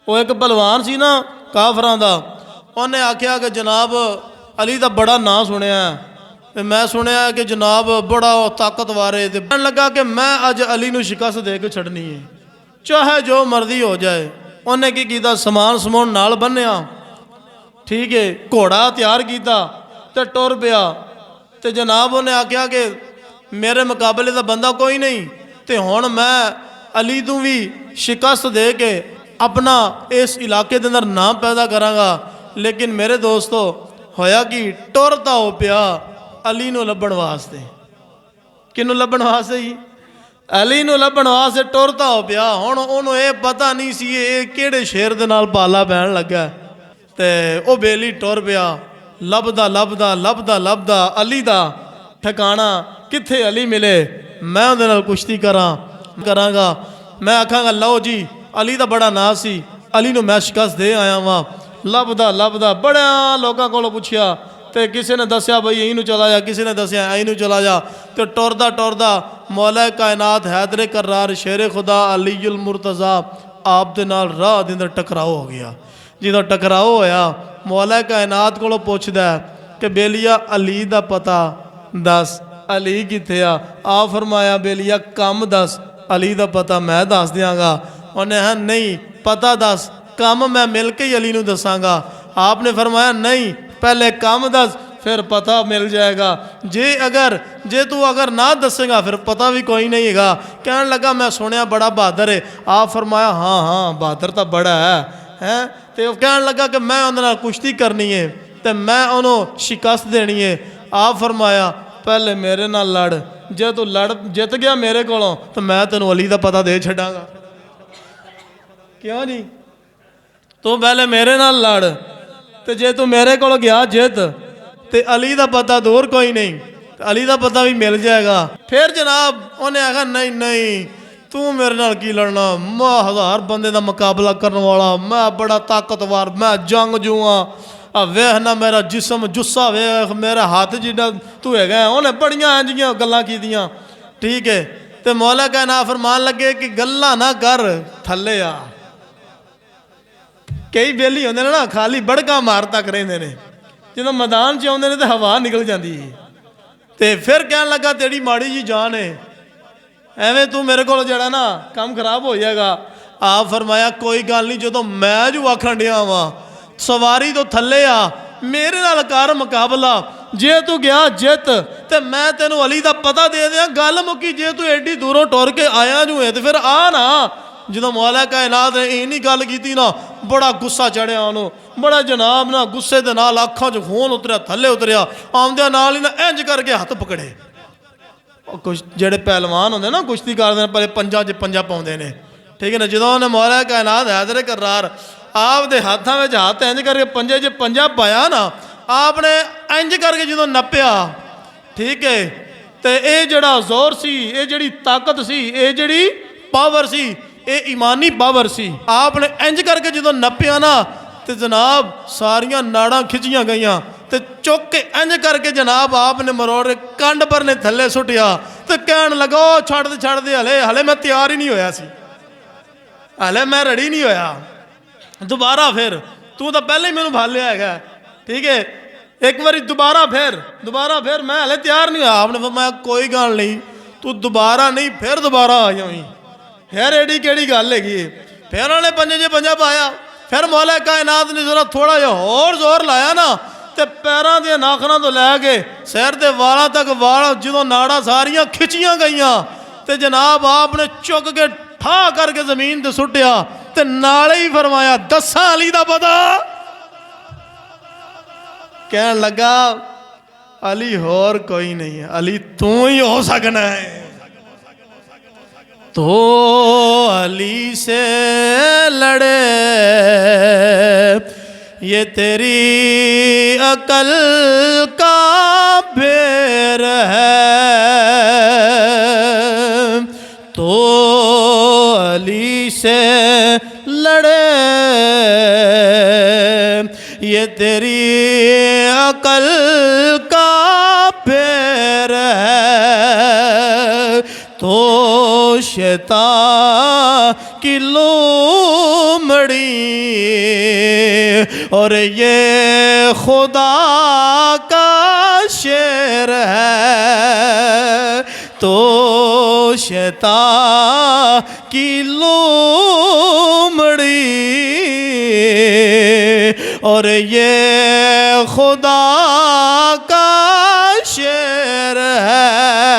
वो एक भलवान सी ना काफरां दा, उन्हें आख्या कि जनाब अली का बड़ा नाम सुनिया है, मैं सुनिया कि जनाब बड़ा ताकतवर है। तो कहने लगा कि मैं अज अली नूं शिकस्त दे के छड़नी है, चाहे जो मर्जी हो जाए। उन्हें की कीता, समान समून नाल बन्निया, ठीक है, घोड़ा तैयार किया तो टुर पिया। तो जनाब उन्हें आख्या कि मेरे मुकाबले का बंदा कोई नहीं, तो हुण मैं अली तू भी शिकस्त दे के अपना इस इलाके के अंदर नाम पैदा करांगा। लेकिन मेरे दोस्तों होया कि टुरता हो पिया अली नूं लभण वास्ते। किनूं लभण वास्ते ही? अली नूं लभण वास्ते टुरता हो पिया। हुण उहनूं ये पता नहीं सी ये किहड़े शेर दे नाल पाला पैण लगा। ते वो बेली टुर पिया, लभदा लभदा लभदा लभदा अली दा ठिकाना कित्थे अली मिले, मैं उहदे नाल कुश्ती करांगा। मैं आखांगा लो जी अली दा बड़ा नाम सी, अली नूं मैं शिकस्त दे आया वां। लभदा लभदा बड़िया लोगों कोलों पुछया, तो किसी ने दसिया बई यहीं चला जा, किसी ने दसिया यहीं चला जा। तो टुरदा टुरदा मौला कायनात हैदर करार शेर खुदा अलीउल मुर्तज़ा आप दे नाल राह दे अंदर टकराओ हो गया। जो टकराओ होया मौला कायनात कोलों पुछदा कि बेलिया अली दा पता दस, अली कित्थे आ फरमाया बेलिया कम दस, अली दा पता मैं दस दियांगा। उन्हें है नहीं पता दस, कम मैं मिल के ही अली नूं दसांगा। आपने फरमाया नहीं पहले कम दस फिर पता मिल जाएगा। जे तू अगर ना दसेगा फिर पता भी कोई नहीं हैगा। कहने लगा मैं सुनिया बड़ा बहादुर है। आप फरमाया हाँ हाँ बहादुर तो बड़ा है। तो कहने लगा कि मैं उन्होंने कुश्ती करनी है, तो मैं उन्होंने शिकस्त देनी है। आप फरमाया पहले मेरे नाल लड़, जे तू लड़ जित गया मेरे कोलों तो मैं तेनों अली का पता दे छड़ांगा। क्यों जी? तू पहले मेरे नाल लड़, तो जे तू मेरे को गया जित तो अली का पता दूर कोई नहीं, तो अली का पता भी मिल जाएगा। फिर जनाब उन्हें आखा नहीं नहीं तू मेरे नाल की लड़ना, मैं 1000 बंदे का मुकाबला करने वाला, मैं बड़ा ताकतवर, मैं जंगजू हाँ। वेख ना मेरा जिसम जुस्सा वेख, मेरा हाथ जिन्ना तू है। उन्हें बड़िया इंजियां गल्लां कीतियां, ठीक है। तो मौला का ना फरमान लगे कि गल्लां ना कर थले आ। कई बेली होंदे ने ना खाली बड़का मारता करेंदे ने, जो मैदान च आउंदे ने तो हवा निकल जाती है। तो फिर कहन लगा तेरी माड़ी जी जान है, एवें तू मेरे को जड़ा ना काम खराब हो जाएगा। आप फरमाया कोई गल नहीं, जो मैं जो आखन डिया वा सवारी तो थले आ, मेरे नाल कर मुकाबला, जे तू गया जित तो मैं तेनों अली का पता दे दिया। गल मुकी, जे तू एडी दूरों टुर के आया जू है तो फिर आ ना। जो मौला कायनात ने इन्हीं गल की ना बड़ा गुस्सा चढ़िया उन्होंने, बड़ा जनाब ना गुस्से के नाल अखां च खून उतरिया, थले उतरिया, आमद्या नाल ही ना इंज करके हाथ पकड़े। कुछ जेडे पहलवान होंगे ना कुश्ती करते हैं पहले पंजा च पंजा पाते हैं, ठीक है ना। जो उन्हें मौला कायनात हैदर करार आपके हाथों में हाथ इंज करके पंजे च पंजा पाया ना, आपने इंज करके जो नप्या, ठीक है। तो ये जड़ा जोर सी, ये जड़ी ताकत सी, ये जड़ी पावर सी, ये ईमानी पावर सी। आपने इंज करके जो नप्या ना तो जनाब सारिया नाड़ां खिंचियां गईयां, तो चुक के इंज करके जनाब आपने मरोड़ कंड पर ने थले सुटिया। तो कहन लगा छड़ दे हले हले मैं तैयार ही नहीं होया सी, हले मैं रेडी नहीं होया, दोबारा फिर तू तो पहले ही मैनू भाल लिया है, ठीक है। एक बार दोबारा फिर मैं हले तैयार नहीं होया। आपने फरमाया कोई गल नहीं, तू दोबारा नहीं फिर दोबारा आ जावी, फिर एडी केड़ी गल हैगी। फिर उन्होंने पंजे च पंजा पाया। फिर मौला कायनात ने जरा थोड़ा जिहा होर जोर लाया ना, तो पैरों के नाखना तो लैके सिर के वालों तक वाल जो नाड़ा सारिया खिंचियां गईयां, तो जनाब आपने चुक के ठा करके जमीन ते सुटिया। तो नाले ही फरमाया दसा अली दा पता। कहन लगा अली होर कोई नहीं है, अली तू ही हो सकना है। तो अली से लड़े ये तेरी अकल का फेर है, तो अली से लड़े ये तेरी अकल का फेर है, तो शैतान की लोमड़ी और ये खुदा का शेर है तो शैतान की लोमड़ी और ये खुदा का शेर है